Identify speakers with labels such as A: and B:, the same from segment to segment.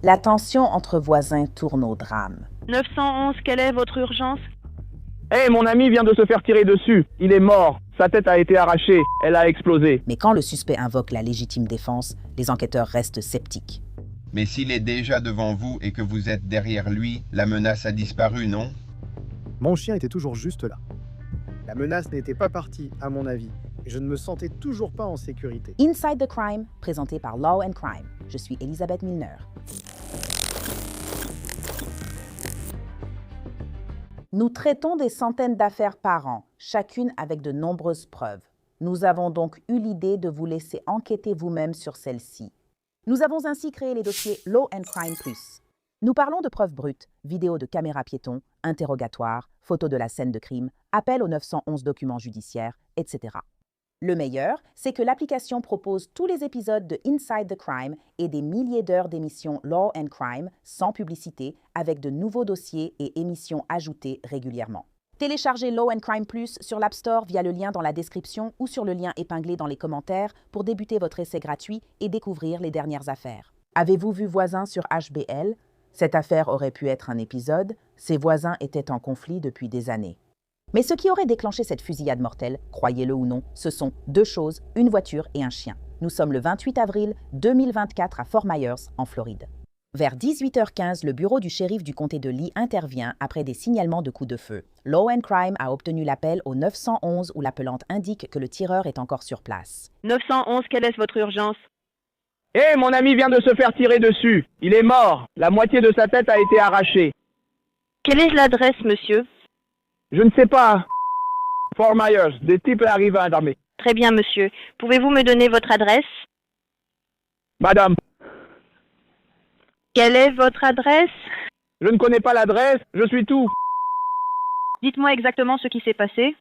A: La tension entre voisins tourne au drame.
B: 911, quelle est votre urgence?
C: Hé, mon ami vient de se faire tirer dessus. Il est mort. Sa tête a été arrachée. Elle a explosé.
A: Mais quand le suspect invoque la légitime défense, les enquêteurs restent sceptiques.
D: Mais s'il est déjà devant vous et que vous êtes derrière lui, la menace a disparu, non?
E: Mon chien était toujours juste là. La menace n'était pas partie, à mon avis, et je ne me sentais toujours pas en sécurité.
A: Inside the Crime, présenté par Law and Crime. Je suis Elisabeth Milner. Nous traitons des centaines d'affaires par an, chacune avec de nombreuses preuves. Nous avons donc eu l'idée de vous laisser enquêter vous-même sur celle-ci. Nous avons ainsi créé les dossiers Law and Crime Plus. Nous parlons de preuves brutes, vidéos de caméras piétons, interrogatoires, photos de la scène de crime, appels aux 911 documents judiciaires, etc. Le meilleur, c'est que l'application propose tous les épisodes de Inside the Crime et des milliers d'heures d'émissions Law and Crime sans publicité, avec de nouveaux dossiers et émissions ajoutées régulièrement. Téléchargez Law and Crime Plus sur l'App Store via le lien dans la description ou sur le lien épinglé dans les commentaires pour débuter votre essai gratuit et découvrir les dernières affaires. Avez-vous vu Voisins sur HBL? Cette affaire aurait pu être un épisode. Ces voisins étaient en conflit depuis des années. Mais ce qui aurait déclenché cette fusillade mortelle, croyez-le ou non, ce sont deux choses, une voiture et un chien. Nous sommes le 28 avril 2024 à Fort Myers, en Floride. Vers 18h15, le bureau du shérif du comté de Lee intervient après des signalements de coups de feu. Law and Crime a obtenu l'appel au 911 où l'appelante indique que le tireur est encore sur place.
B: 911, quelle est votre urgence?
C: Hé, mon ami vient de se faire tirer dessus. Il est mort. La moitié de sa tête a été arrachée.
B: Quelle est l'adresse, monsieur?
C: Je ne sais pas. Fort Myers, des types arrivent à l'armée.
B: Très bien, monsieur. Pouvez-vous me donner votre adresse?
C: Madame,
B: Quelle est votre adresse?
C: je ne connais pas l'adresse, je suis tout.
B: Dites-moi exactement ce qui s'est passé.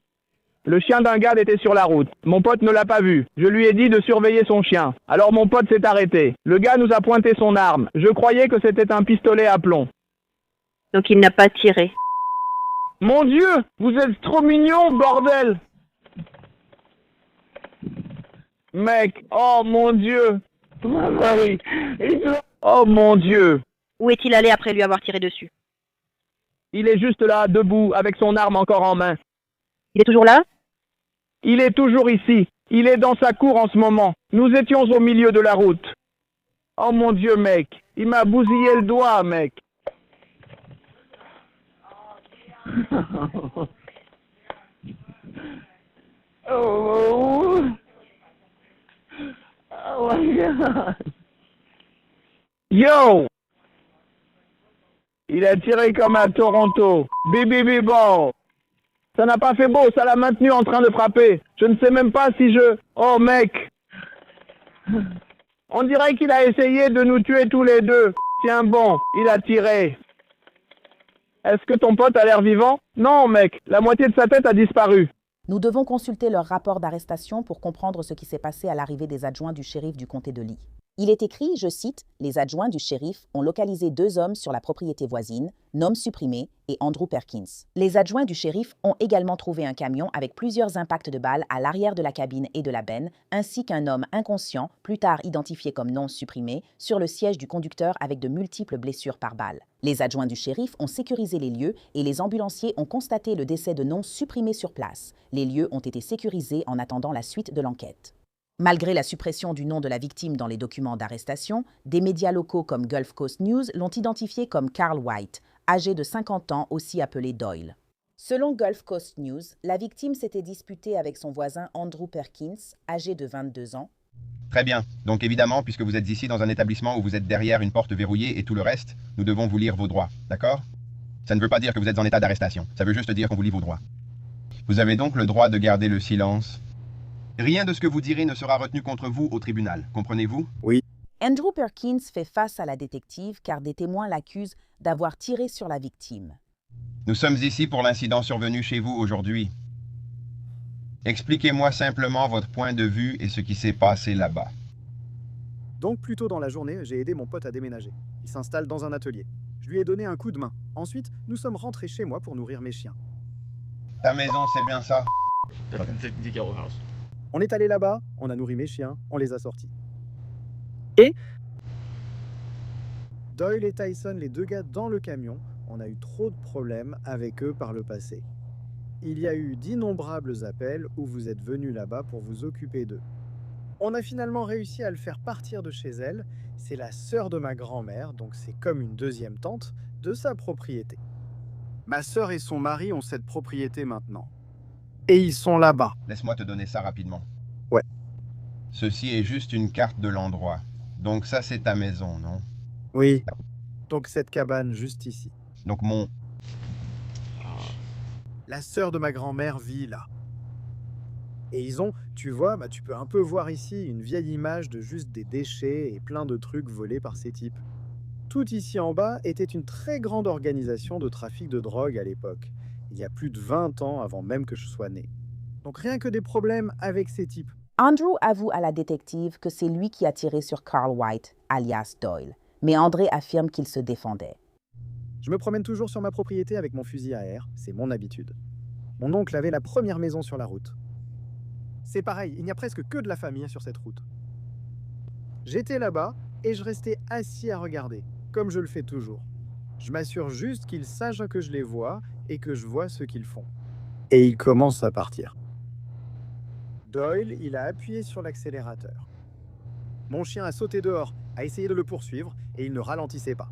C: Le chien d'un garde était sur la route. Mon pote ne l'a pas vu. Je lui ai dit de surveiller son chien. Alors mon pote s'est arrêté. Le gars nous a pointé son arme. Je croyais que c'était un pistolet à plomb.
B: Donc il n'a pas tiré.
C: Mon Dieu, vous êtes trop mignon, bordel! Mec, oh mon Dieu! Oh mon Dieu!
B: Où est-il allé après lui avoir tiré dessus?
C: Il est juste là, debout, avec son arme encore en main.
B: Il est toujours là?
C: Il est toujours ici. Il est dans sa cour en ce moment. Nous étions au milieu de la route. Oh mon Dieu, mec. Il m'a bousillé le doigt, mec. Oh my God. Yo! Il a tiré comme à Toronto. Bibi bon. Ça n'a pas fait beau, ça l'a maintenu en train de frapper. Je ne sais même pas si je... Oh mec! On dirait qu'il a essayé de nous tuer tous les deux. Tiens bon, il a tiré. Est-ce que ton pote a l'air vivant? Non mec, la moitié de sa tête a disparu.
A: Nous devons consulter leur rapport d'arrestation pour comprendre ce qui s'est passé à l'arrivée des adjoints du shérif du comté de Lee. Il est écrit, je cite, « Les adjoints du shérif ont localisé deux hommes sur la propriété voisine, nom supprimé et Andrew Perkins. Les adjoints du shérif ont également trouvé un camion avec plusieurs impacts de balles à l'arrière de la cabine et de la benne, ainsi qu'un homme inconscient, plus tard identifié comme non supprimé, sur le siège du conducteur avec de multiples blessures par balle. Les adjoints du shérif ont sécurisé les lieux et les ambulanciers ont constaté le décès de non supprimé sur place. Les lieux ont été sécurisés en attendant la suite de l'enquête. Malgré la suppression du nom de la victime dans les documents d'arrestation, des médias locaux comme Gulf Coast News l'ont identifié comme Carl White, âgé de 50 ans, aussi appelé Doyle. Selon Gulf Coast News, la victime s'était disputée avec son voisin Andrew Perkins, âgé de 22 ans.
D: Très bien. Donc évidemment, puisque vous êtes ici dans un établissement où vous êtes derrière une porte verrouillée et tout le reste, nous devons vous lire vos droits, d'accord? Ça ne veut pas dire que vous êtes en état d'arrestation. Ça veut juste dire qu'on vous lit vos droits. Vous avez donc le droit de garder le silence. Rien de ce que vous direz ne sera retenu contre vous au tribunal, comprenez-vous?
E: Oui.
A: Andrew Perkins fait face à la détective car des témoins l'accusent d'avoir tiré sur la victime.
D: Nous sommes ici pour l'incident survenu chez vous aujourd'hui. Expliquez-moi simplement votre point de vue et ce qui s'est passé là-bas.
E: Donc plus tôt dans la journée, j'ai aidé mon pote à déménager. Il s'installe dans un atelier. Je lui ai donné un coup de main. Ensuite, nous sommes rentrés chez moi pour nourrir mes chiens.
D: Ta maison, c'est bien ça?
E: On est allé là-bas, on a nourri mes chiens, on les a sortis. Doyle et Tyson, les deux gars dans le camion, on a eu trop de problèmes avec eux par le passé. Il y a eu d'innombrables appels où vous êtes venus là-bas pour vous occuper d'eux. On a finalement réussi à le faire partir de chez elle. C'est la sœur de ma grand-mère, donc c'est comme une deuxième tante de sa propriété. Ma sœur et son mari ont cette propriété maintenant. Et ils sont là-bas.
D: Laisse-moi te donner ça rapidement.
E: Ouais.
D: Ceci est juste une carte de l'endroit. Donc ça, c'est ta maison, non?
E: Oui. Donc cette cabane juste ici.
D: Donc mon...
E: La sœur de ma grand-mère vit là. Et ils ont, tu vois, tu peux un peu voir ici une vieille image de juste des déchets et plein de trucs volés par ces types. Tout ici en bas était une très grande organisation de trafic de drogue à l'époque, il y a plus de 20 ans avant même que je sois né. Donc rien que des problèmes avec ces types.
A: Andrew avoue à la détective que c'est lui qui a tiré sur Carl White, alias Doyle, mais André affirme qu'il se défendait.
E: Je me promène toujours sur ma propriété avec mon fusil à air, c'est mon habitude. Mon oncle avait la première maison sur la route. C'est pareil, il n'y a presque que de la famille sur cette route. J'étais là-bas et je restais assis à regarder, comme je le fais toujours. Je m'assure juste qu'ils sachent que je les vois et que je vois ce qu'ils font. Et ils commencent à partir. Doyle, il a appuyé sur l'accélérateur. Mon chien a sauté dehors, a essayé de le poursuivre et il ne ralentissait pas.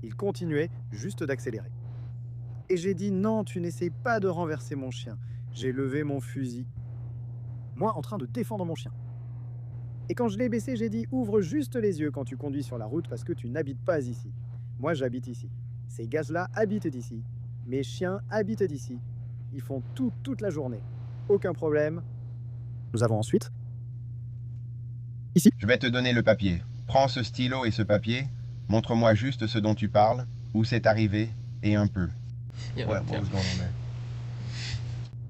E: Il continuait juste d'accélérer. Et j'ai dit non, tu n'essayes pas de renverser mon chien. J'ai levé mon fusil. Moi en train de défendre mon chien. Et quand je l'ai baissé, j'ai dit ouvre juste les yeux quand tu conduis sur la route parce que tu n'habites pas ici. Moi j'habite ici. Ces gars-là habitent ici. Mes chiens habitent ici. Ils font tout toute la journée. Aucun problème. Nous avons ensuite ici.
D: Je vais te donner le papier. Prends ce stylo et ce papier. Montre-moi juste ce dont tu parles, où c'est arrivé, et un peu. What was going on there?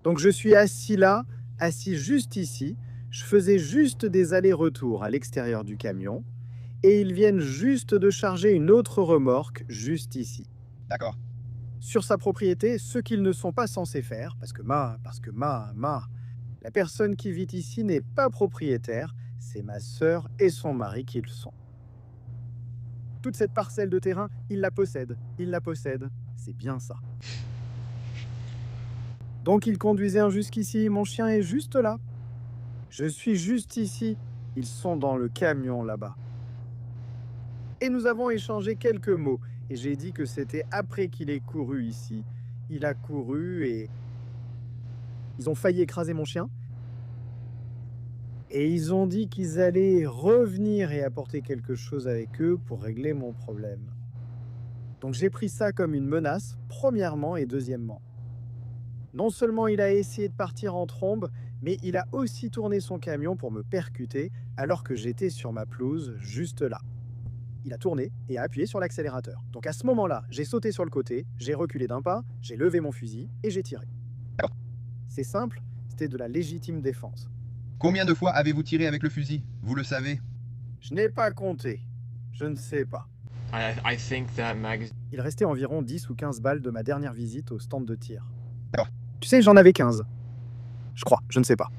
E: Donc je suis assis là, assis juste ici. Je faisais juste des allers-retours à l'extérieur du camion et ils viennent juste de charger une autre remorque juste ici.
D: D'accord.
E: Sur sa propriété, ce qu'ils ne sont pas censés faire, parce que la personne qui vit ici n'est pas propriétaire, c'est ma sœur et son mari qui le sont. Toute cette parcelle de terrain, ils la possèdent, c'est bien ça. Donc ils conduisaient un jusqu'ici, mon chien est juste là. Je suis juste ici, ils sont dans le camion là-bas. Et nous avons échangé quelques mots, et j'ai dit que c'était après qu'il ait couru ici. Il a couru et... Ils ont failli écraser mon chien. Et ils ont dit qu'ils allaient revenir et apporter quelque chose avec eux pour régler mon problème. Donc j'ai pris ça comme une menace, premièrement et deuxièmement. Non seulement il a essayé de partir en trombe, mais il a aussi tourné son camion pour me percuter alors que j'étais sur ma pelouse juste là. Il a tourné et a appuyé sur l'accélérateur. Donc à ce moment-là, j'ai sauté sur le côté, j'ai reculé d'un pas, j'ai levé mon fusil et j'ai tiré. C'est simple, c'était de la légitime défense.
D: Combien de fois avez-vous tiré avec le fusil? Vous le savez?
E: Je n'ai pas compté. Je ne sais pas.
F: I think that magazine.
E: Il restait environ 10 ou 15 balles de ma dernière visite au stand de tir.
D: D'accord.
E: Tu sais, j'en avais 15. Je crois, je ne sais pas.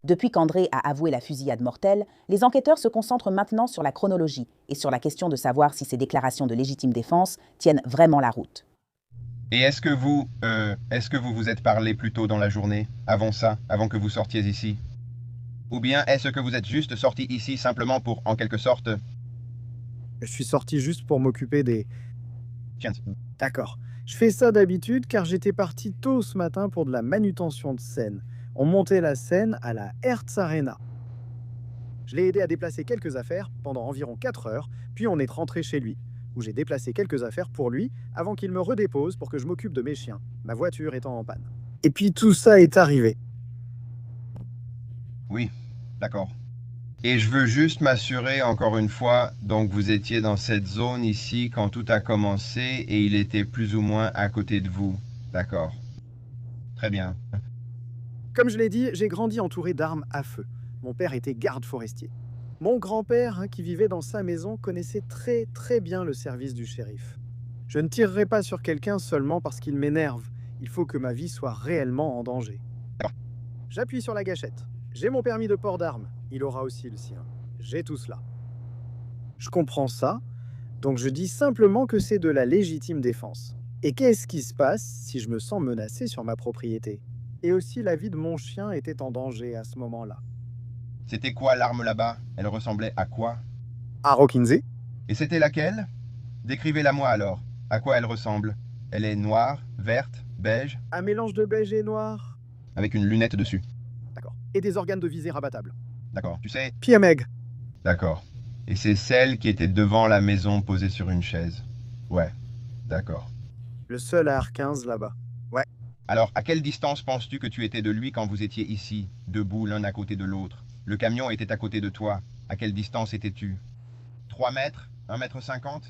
A: Depuis qu'André a avoué la fusillade mortelle, les enquêteurs se concentrent maintenant sur la chronologie et sur la question de savoir si ces déclarations de légitime défense tiennent vraiment la route.
D: Et est-ce que vous vous êtes parlé plus tôt dans la journée, avant ça, avant que vous sortiez ici? Ou bien est-ce que vous êtes juste sorti ici simplement pour, en quelque sorte...
E: Je suis sorti juste pour m'occuper des...
D: Tiens,
E: D'accord. Je fais ça d'habitude car j'étais parti tôt ce matin pour de la manutention de scène. On montait la scène à la Hertz Arena. Je l'ai aidé à déplacer quelques affaires pendant environ 4 heures, puis on est rentré chez lui, où j'ai déplacé quelques affaires pour lui avant qu'il me redépose pour que je m'occupe de mes chiens, ma voiture étant en panne. Et puis tout ça est arrivé.
D: oui, d'accord. Et je veux juste m'assurer encore une fois, donc vous étiez dans cette zone ici quand tout a commencé et il était plus ou moins à côté de vous. D'accord. Très bien.
E: Comme je l'ai dit, j'ai grandi entouré d'armes à feu. Mon père était garde forestier. Mon grand-père, qui vivait dans sa maison, connaissait très bien le service du shérif. Je ne tirerai pas sur quelqu'un seulement parce qu'il m'énerve. Il faut que ma vie soit réellement en danger. J'appuie sur la gâchette. J'ai mon permis de port d'armes. Il aura aussi le sien. J'ai tout cela. Je comprends ça, Donc je dis simplement que c'est de la légitime défense. Et qu'est-ce qui se passe si je me sens menacé sur ma propriété? Et aussi la vie de mon chien était en danger à ce moment-là.
D: C'était quoi l'arme là-bas? Elle ressemblait à quoi?
E: À Rockinsey?
D: Et c'était laquelle? Décrivez-la moi alors. À quoi elle ressemble? Elle est noire, verte, beige,
E: Un mélange de beige et noir.
D: avec une lunette dessus.
E: D'accord. Et des organes de visée rabattables.
D: D'accord, tu sais?
E: PMEG.
D: D'accord. Et c'est celle qui était devant la maison posée sur une chaise. Ouais, d'accord.
E: Le seul à R15 là-bas.
D: Alors, à quelle distance penses-tu que tu étais de lui quand vous étiez ici, debout l'un à côté de l'autre? Le camion était à côté de toi. À quelle distance étais-tu? 3 mètres? 1,50 m?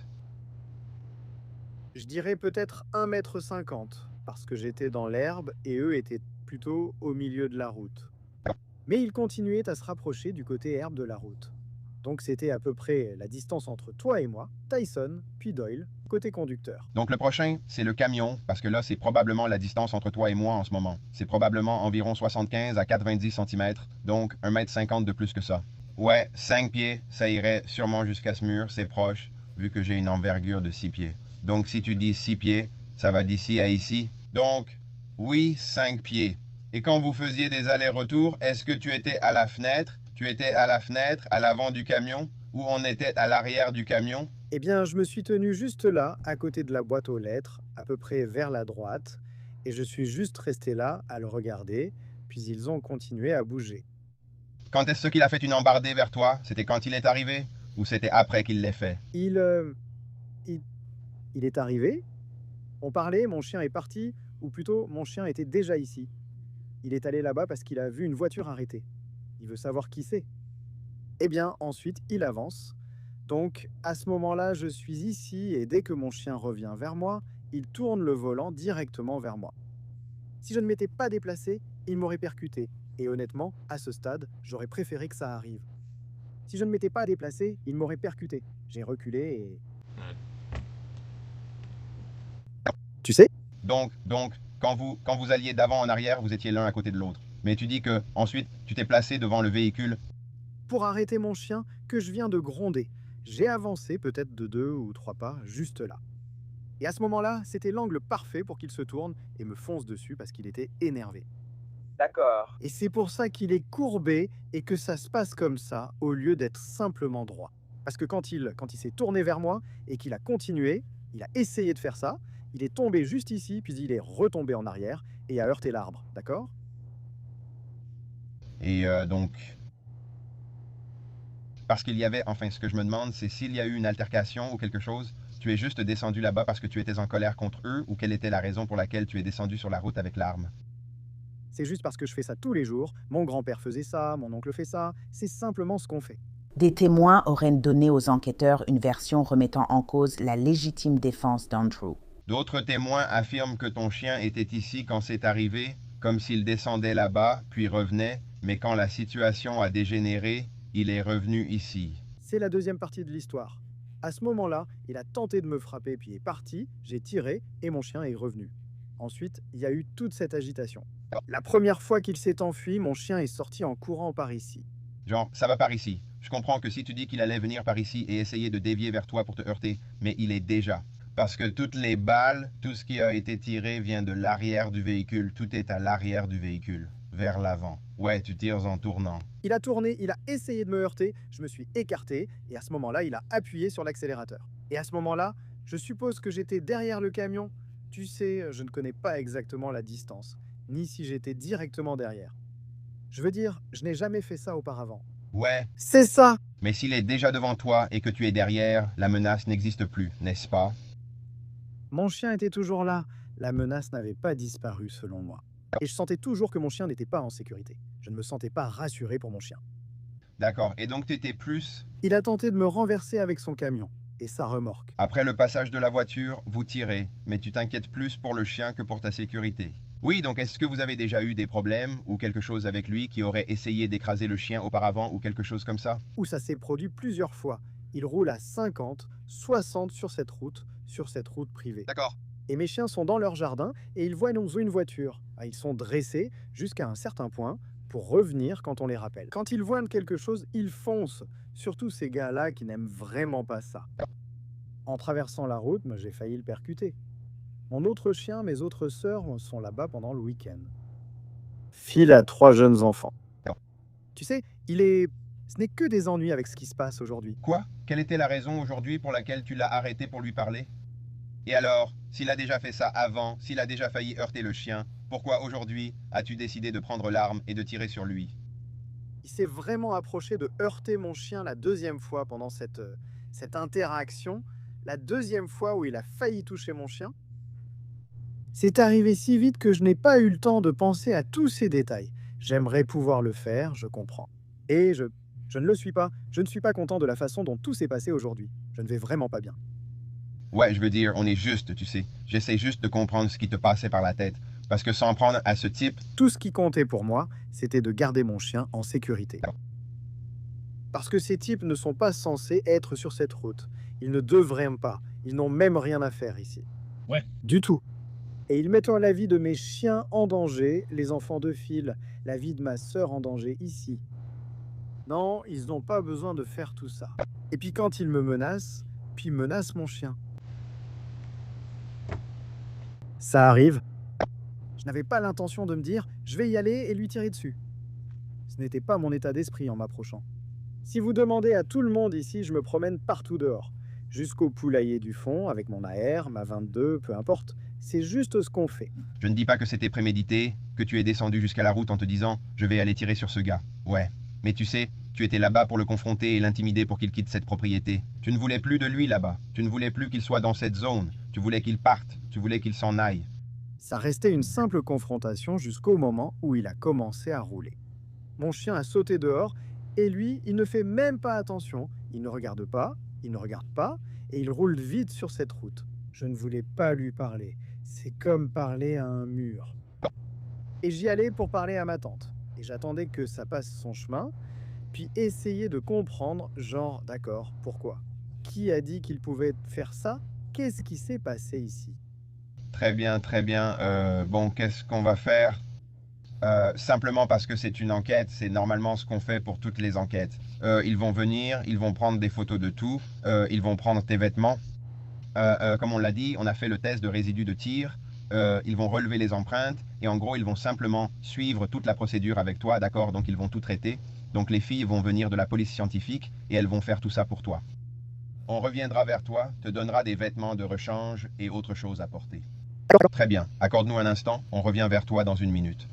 E: Je dirais peut-être 1,50 m, parce que j'étais dans l'herbe et eux étaient plutôt au milieu de la route. Mais ils continuaient à se rapprocher du côté herbe de la route. Donc c'était à peu près la distance entre toi et moi, Tyson, puis Doyle, côté conducteur.
D: Donc le prochain, c'est le camion, parce que là, c'est probablement la distance entre toi et moi en ce moment. C'est probablement environ 75 à 90 cm, donc 1,50 m de plus que ça. Ouais, 5 pieds, ça irait sûrement jusqu'à ce mur, c'est proche, vu que j'ai une envergure de 6 pieds. Donc si tu dis 6 pieds, ça va d'ici à ici. Donc, oui, 5 pieds. Et quand vous faisiez des allers-retours, est-ce que tu étais à la fenêtre? Tu étais à la fenêtre, à l'avant du camion, ou on était à l'arrière du camion?
E: Eh bien, je me suis tenu juste là, à côté de la boîte aux lettres, à peu près vers la droite, et je suis juste resté là à le regarder, puis ils ont continué à bouger.
D: Quand est-ce qu'il a fait une embardée vers toi? C'était quand il est arrivé? Ou c'était après qu'il l'ait fait?
E: Il est arrivé, on parlait, mon chien est parti, ou plutôt, mon chien était déjà ici. Il est allé là-bas parce qu'il a vu une voiture arrêtée. Il veut savoir qui c'est. Eh bien, ensuite, il avance. Donc, à ce moment-là, je suis ici et dès que mon chien revient vers moi, il tourne le volant directement vers moi. Si je ne m'étais pas déplacé, il m'aurait percuté. Et honnêtement, à ce stade, j'aurais préféré que ça arrive. Si je ne m'étais pas déplacé, il m'aurait percuté. J'ai reculé et... Tu sais,
D: Donc, quand vous alliez d'avant en arrière, vous étiez l'un à côté de l'autre. Mais tu dis que ensuite, tu t'es placé devant le véhicule.
E: pour arrêter mon chien que je viens de gronder, j'ai avancé peut-être de 2 ou 3 pas juste là. Et à ce moment-là, c'était l'angle parfait pour qu'il se tourne et me fonce dessus parce qu'il était énervé.
C: D'accord.
E: Et c'est pour ça qu'il est courbé et que ça se passe comme ça au lieu d'être simplement droit. Parce que quand il s'est tourné vers moi et qu'il a continué, il a essayé de faire ça, il est tombé juste ici, puis il est retombé en arrière et a heurté l'arbre, d'accord?
D: Et donc, parce qu'il y avait, enfin, ce que je me demande, c'est s'il y a eu une altercation ou quelque chose, tu es juste descendu là-bas parce que tu étais en colère contre eux, ou quelle était la raison pour laquelle tu es descendu sur la route avec l'arme?
E: C'est juste parce que je fais ça tous les jours, mon grand-père faisait ça, mon oncle fait ça, c'est simplement ce qu'on fait.
A: Des témoins auraient donné aux enquêteurs une version remettant en cause la légitime défense d'Andrew.
D: D'autres témoins affirment que ton chien était ici quand c'est arrivé, comme s'il descendait là-bas, puis revenait, mais quand la situation a dégénéré, il est revenu ici.
E: C'est la deuxième partie de l'histoire. À ce moment-là, il a tenté de me frapper puis est parti, j'ai tiré et mon chien est revenu. Ensuite, il y a eu toute cette agitation. La première fois qu'il s'est enfui, mon chien est sorti en courant par ici.
D: Genre, ça va par ici. Je comprends que si tu dis qu'il allait venir par ici et essayer de dévier vers toi pour te heurter, mais il est déjà. Parce que toutes les balles, tout ce qui a été tiré vient de l'arrière du véhicule. Tout est à l'arrière du véhicule, vers l'avant. Ouais, tu tires en tournant.
E: Il a tourné, il a essayé de me heurter, je me suis écarté et à ce moment-là, il a appuyé sur l'accélérateur. Et à ce moment-là, je suppose que j'étais derrière le camion. Tu sais, je ne connais pas exactement la distance, ni si j'étais directement derrière. Je veux dire, je n'ai jamais fait ça auparavant.
D: Ouais,
E: C'est ça!
D: mais s'il est déjà devant toi et que tu es derrière, la menace n'existe plus, n'est-ce pas?
E: Mon chien était toujours là. La menace n'avait pas disparu selon moi. Et je sentais toujours que mon chien n'était pas en sécurité. Je ne me sentais pas rassuré pour mon chien.
D: D'accord, et donc tu étais plus...
E: Il a tenté de me renverser avec son camion et sa remorque.
D: Après le passage de la voiture, vous tirez, mais tu t'inquiètes plus pour le chien que pour ta sécurité. Oui, donc est-ce que vous avez déjà eu des problèmes ou quelque chose avec lui qui aurait essayé d'écraser le chien auparavant ou quelque chose comme ça?
E: Où ça s'est produit plusieurs fois. Il roule à 50, 60 sur cette route privée.
D: D'accord.
E: Et mes chiens sont dans leur jardin et ils voient une voiture. Ils sont dressés jusqu'à un certain point pour revenir quand on les rappelle. Quand ils voient quelque chose, ils foncent. Surtout ces gars-là qui n'aiment vraiment pas ça. En traversant la route, j'ai failli le percuter. Mon autre chien, mes autres sœurs sont là-bas pendant le week-end. Phil a 3 jeunes enfants. Tu sais, ce n'est que des ennuis avec ce qui se passe aujourd'hui.
D: Quoi? Quelle était la raison aujourd'hui pour laquelle tu l'as arrêté pour lui parler? Et alors, s'il a déjà fait ça avant, s'il a déjà failli heurter le chien, pourquoi aujourd'hui as-tu décidé de prendre l'arme et de tirer sur lui?
E: Il s'est vraiment approché de heurter mon chien la 2e fois pendant cette interaction. La 2e fois où il a failli toucher mon chien. C'est arrivé si vite que je n'ai pas eu le temps de penser à tous ces détails. J'aimerais pouvoir le faire, je comprends. Et je ne le suis pas. Je ne suis pas content de la façon dont tout s'est passé aujourd'hui. Je ne vais vraiment pas bien.
D: Ouais, je veux dire, on est juste, tu sais. J'essaie juste de comprendre ce qui te passait par la tête. Parce que s'en prendre à ce type...
E: Tout ce qui comptait pour moi, c'était de garder mon chien en sécurité. Parce que ces types ne sont pas censés être sur cette route. Ils ne devraient pas. Ils n'ont même rien à faire ici.
G: Ouais.
E: Du tout. Et ils mettent la vie de mes chiens en danger, les enfants de Phil, la vie de ma sœur en danger ici. Non, ils n'ont pas besoin de faire tout ça. Et puis quand ils me menacent, puis ils menacent mon chien. Ça arrive. Je n'avais pas l'intention de me dire « je vais y aller et lui tirer dessus ». Ce n'était pas mon état d'esprit en m'approchant. Si vous demandez à tout le monde ici, je me promène partout dehors. Jusqu'au poulailler du fond, avec mon AR, ma 22, peu importe. C'est juste ce qu'on fait.
D: Je ne dis pas que c'était prémédité, que tu es descendu jusqu'à la route en te disant « je vais aller tirer sur ce gars ». Ouais, mais tu sais, tu étais là-bas pour le confronter et l'intimider pour qu'il quitte cette propriété. Tu ne voulais plus de lui là-bas. Tu ne voulais plus qu'il soit dans cette zone. Tu voulais qu'il parte. Tu voulais qu'il s'en aille.
E: Ça restait une simple confrontation jusqu'au moment où il a commencé à rouler. Mon chien a sauté dehors et lui, il ne fait même pas attention. Il ne regarde pas, il ne regarde pas et il roule vite sur cette route. Je ne voulais pas lui parler. C'est comme parler à un mur. Et j'y allais pour parler à ma tante. Et j'attendais que ça passe son chemin, puis essayer de comprendre, genre, d'accord, pourquoi? Qui a dit qu'il pouvait faire ça? Qu'est-ce qui s'est passé ici?
D: Très bien, très bien. Bon, qu'est-ce qu'on va faire? Simplement parce que c'est une enquête, c'est normalement ce qu'on fait pour toutes les enquêtes. Ils vont venir, ils vont prendre des photos de tout, ils vont prendre tes vêtements. Comme on l'a dit, on a fait le test de résidus de tir. Ils vont relever les empreintes et en gros, ils vont simplement suivre toute la procédure avec toi, d'accord? Donc, ils vont tout traiter. Donc, les filles vont venir de la police scientifique et elles vont faire tout ça pour toi. On reviendra vers toi, te donnera des vêtements de rechange et autre chose à porter. Très bien. Accorde-nous un instant, on revient vers toi dans 1 minute.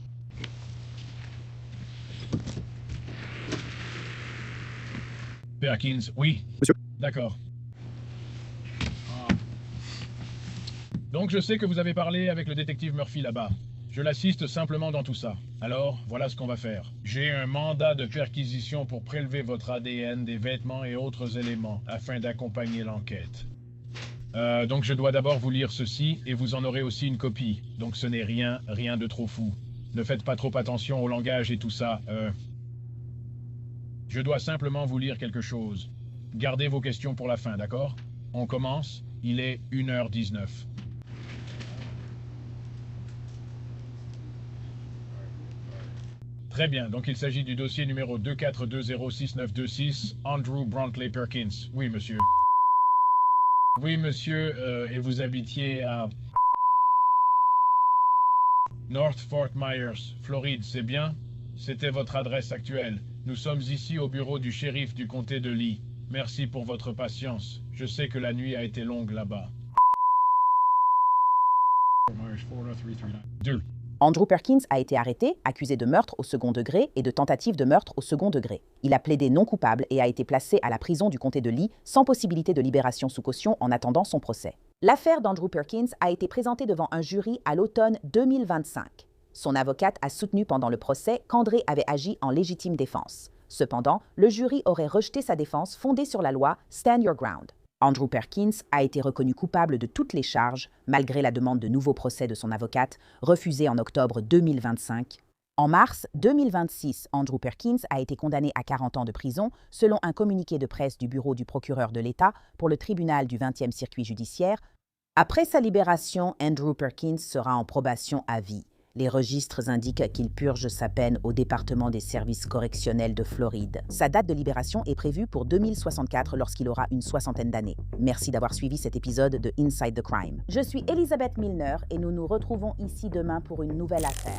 G: Perkins, oui.
E: Monsieur.
G: D'accord. Donc je sais que vous avez parlé avec le détective Murphy là-bas. Je l'assiste simplement dans tout ça. Alors, voilà ce qu'on va faire. J'ai un mandat de perquisition pour prélever votre ADN, des vêtements et autres éléments, afin d'accompagner l'enquête. Donc je dois d'abord vous lire ceci, et vous en aurez aussi une copie. Donc ce n'est rien de trop fou. Ne faites pas trop attention au langage et tout ça. Je dois simplement vous lire quelque chose. Gardez vos questions pour la fin, d'accord? On commence. Il est 1h19. Très bien, donc il s'agit du dossier numéro 24206926, Andrew Brantley Perkins. Oui, monsieur. Oui, monsieur, et vous habitiez à North Fort Myers, Floride, c'est bien? C'était votre adresse actuelle. Nous sommes ici au bureau du shérif du comté de Lee. Merci pour votre patience. Je sais que la nuit a été longue là-bas. 2.
A: Andrew Perkins a été arrêté, accusé de meurtre au second degré et de tentative de meurtre au second degré. Il a plaidé non coupable et a été placé à la prison du comté de Lee sans possibilité de libération sous caution en attendant son procès. L'affaire d'Andrew Perkins a été présentée devant un jury à l'automne 2025. Son avocate a soutenu pendant le procès qu'André avait agi en légitime défense. Cependant, le jury aurait rejeté sa défense fondée sur la loi Stand Your Ground. Andrew Perkins a été reconnu coupable de toutes les charges, malgré la demande de nouveau procès de son avocate, refusée en octobre 2025. En mars 2026, Andrew Perkins a été condamné à 40 ans de prison, selon un communiqué de presse du bureau du procureur de l'État pour le tribunal du 20e circuit judiciaire. Après sa libération, Andrew Perkins sera en probation à vie. Les registres indiquent qu'il purge sa peine au département des services correctionnels de Floride. Sa date de libération est prévue pour 2064 lorsqu'il aura une soixantaine d'années. Merci d'avoir suivi cet épisode de Inside the Crime. Je suis Elizabeth Milner et nous nous retrouvons ici demain pour une nouvelle affaire.